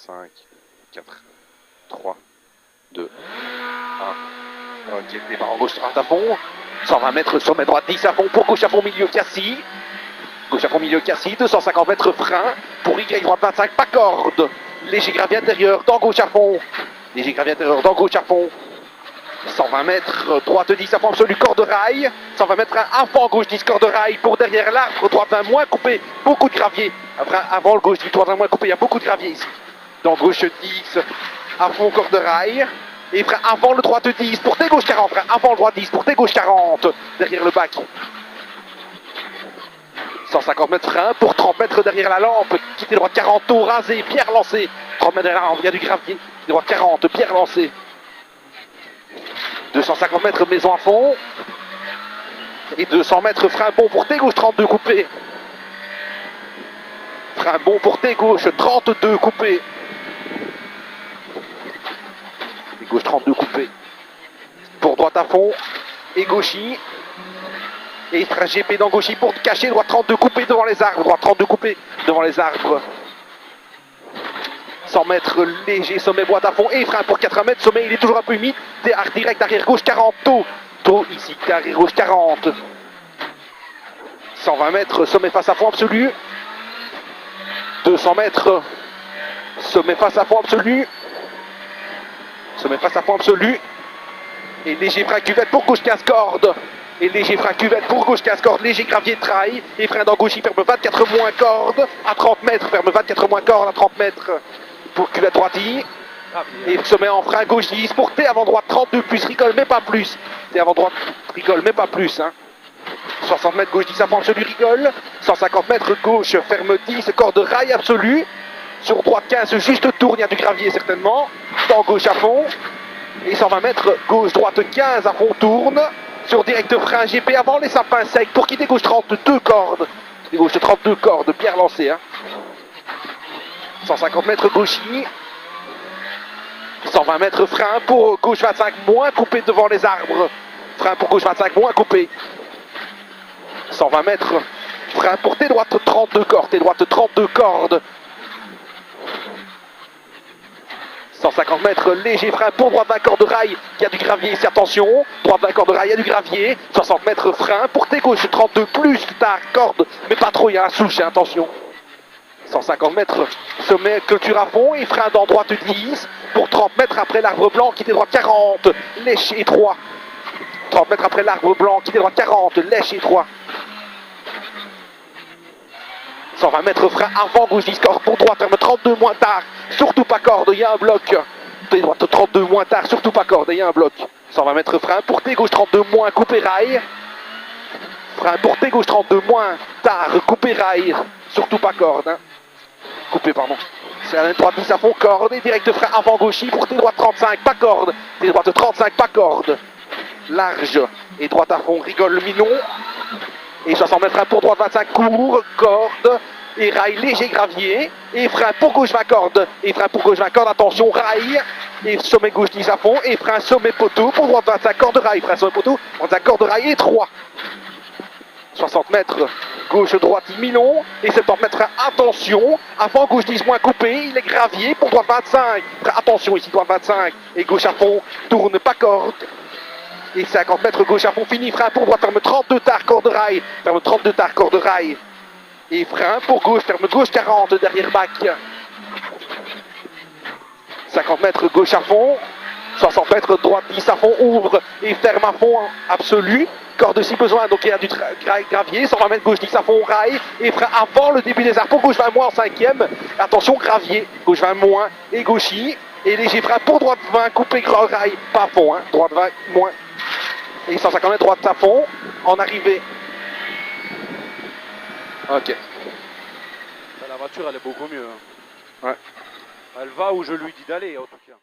5, 4, 3, 2, 1. Ok, départ en gauche, droite à fond. 120 mètres, sommet droite 10 à fond pour gauche à fond, milieu Cassis. Gauche à fond, milieu Cassis, 250 mètres frein. Pour Y droite 25, pas corde. Léger gravier intérieur, dans gauche à fond. Léger gravier intérieur, dans gauche à fond. 120 mètres, droite 10 à fond absolu, corde rail. 120 mètres, à fond, gauche 10, corde rail. Pour derrière l'arbre, droite 20 moins coupé, beaucoup de gravier. Après, avant le gauche 10, droite 20 moins coupé, il y a beaucoup de gravier ici. Dans gauche 10, à fond, corde rail. Et frein avant le droite 10, pour tes gauche 40, frein avant le droite 10, pour tes gauche 40, derrière le bac. 150 mètres frein, pour 30 mètres derrière la lampe, quitter droite 40, taux rasé, pierre lancée. 30 mètres derrière la lampe, il y a du gravier, droite 40, pierre lancée. 250 mètres maison à fond. Et 200 mètres frein bon pour tes gauche 32 coupé. Frein bon pour tes gauche 32 coupé. Et gauche 32 coupé. Pour droite à fond. Et gauchy. Et frein GP dans gauchy pour cacher. Droite 32 coupé devant les arbres. Droite 32 coupé devant les arbres. 100 mètres léger, sommet boîte à fond et frein pour 80 mètres, sommet il est toujours un peu humide, direct arrière gauche 40, taux ici, arrière gauche 40. 120 mètres, sommet face à fond absolu. 200 mètres, sommet face à fond absolu. Sommet face à fond absolu. Et léger frein cuvette pour gauche 15 cordes. Et léger frein cuvette pour gauche 15 cordes, léger gravier de trail. Et frein dans gauche, il ferme 24 moins cordes à 30 mètres, ferme 24 moins cordes à 30 mètres. Pour cuvette droitille. Et sommet en frein gauche 10 pour T avant droite 32 plus, rigole mais pas plus. T avant droite, rigole mais pas plus. Hein. 60 mètres gauche 10 à fond absolu, rigole. 150 mètres gauche, ferme 10, corde rail absolu. Sur droite 15, juste tourne, il y a du gravier certainement. Dans gauche à fond. Et 120 mètres gauche droite 15 à fond, tourne. Sur direct frein GP avant les sapins secs pour quitter gauche 32 cordes. Et gauche 32 cordes, bien lancé. Hein. 150 mètres gauchy. 120 mètres frein pour gauche 25 moins coupé devant les arbres. Frein pour gauche 25 moins coupé. 120 mètres frein pour tes droites 32 cordes. Tes droites 32 cordes. 150 mètres léger frein pour droite 20 cordes de rail. Il y a du gravier ici, attention. Droite 20 cordes de rail, il y a du gravier. 60 mètres frein pour tes gauche 32 plus tard corde. Mais pas trop, il y a un souche, attention. 150 mètres, sommet clôture à fond et frein dans droite 10 pour 30 mètres après l'arbre blanc, quitter droite 40, lèche étroit. 30 mètres après l'arbre blanc, quitter droite 40, lèche étroit. 120 mètres frein avant gauche 10 cordes pour droite, ferme 32 moins tard, surtout pas corde, il y a un bloc. Tes droite 32 moins tard, surtout pas corde, il y a un bloc. 120 mètres frein pour tes gauche 32 moins, coupé rail. Frein pour tes gauche 32 moins tard, coupé rail, surtout pas corde. Hein. Coupé, pardon. C'est la droite 10 à fond, corde. Et direct frein avant gauchy pour tes droites 35, pas corde. Tes droites 35, pas corde. Large. Et droite à fond, rigole le minon. Et 60 mètres frein pour droite 25, court, corde. Et rail léger gravier. Et frein pour gauche 20 cordes. Et frein pour gauche 20 cordes, attention, rail. Et sommet gauche 10 à fond. Et frein sommet poteau pour droite 25 cordes rail. Frein sommet poteau, 25 cordes rail étroit. 60 mètres, gauche, droite, milon, et 70 mètres, attention, avant, gauche 10 moins coupé, il est gravier pour droite 25, attention ici, droite 25, et gauche à fond, tourne, pas corde, et 50 mètres, gauche à fond, fini, frein pour droite, ferme 32 tard, corde rail, ferme 32 tard, corde rail, et frein pour gauche, ferme gauche 40, derrière bac, 50 mètres, gauche à fond, 60 mètres, droite 10 à fond, ouvre, et ferme à fond, absolu, corde si besoin, donc il y a du gravier, 120 mètres gauche 10 à fond, rail, et frein avant le début des arbres, pour gauche 20 moins en cinquième, attention gravier, gauche 20 moins, et gauchy, et léger frein pour droite 20, coupé grand rail, pas à fond, hein, droite 20 moins, et 150 mètres droite à fond, en arrivée. Ok. La voiture elle est beaucoup mieux. Ouais. Elle va où je lui dis d'aller en tout cas.